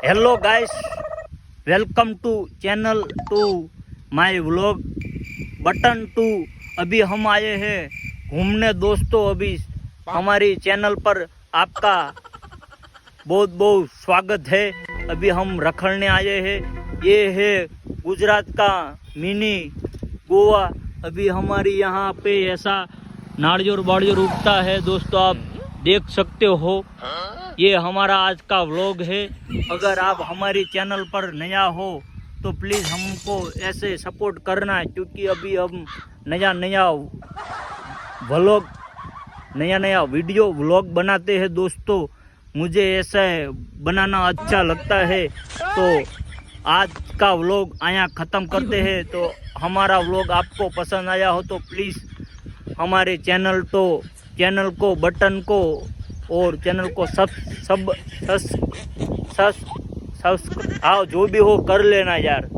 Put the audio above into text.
Hello guys, welcome to channel to my vlog button to. अभी हम आए हैं घूमने दोस्तों। अभी हमारी चैनल पर आपका बहुत बहुत स्वागत है। अभी हम रखड़ने आए हैं। ये है गुजरात का मिनी गोवा। अभी हमारी यहाँ पे ऐसा नारियल बाड़ियों उगता है दोस्तों, आप देख सकते हो। ये हमारा आज का व्लॉग है। अगर आप हमारी चैनल पर नया हो तो प्लीज़ हमको ऐसे सपोर्ट करना है, क्योंकि अभी हम नया नया वीडियो व्लॉग बनाते हैं दोस्तों। मुझे ऐसा बनाना अच्छा लगता है। तो आज का व्लॉग आया ख़त्म करते हैं। तो हमारा व्लॉग आपको पसंद आया हो तो प्लीज़ हमारे चैनल को बटन को और चैनल को सब आओ जो भी हो कर लेना यार।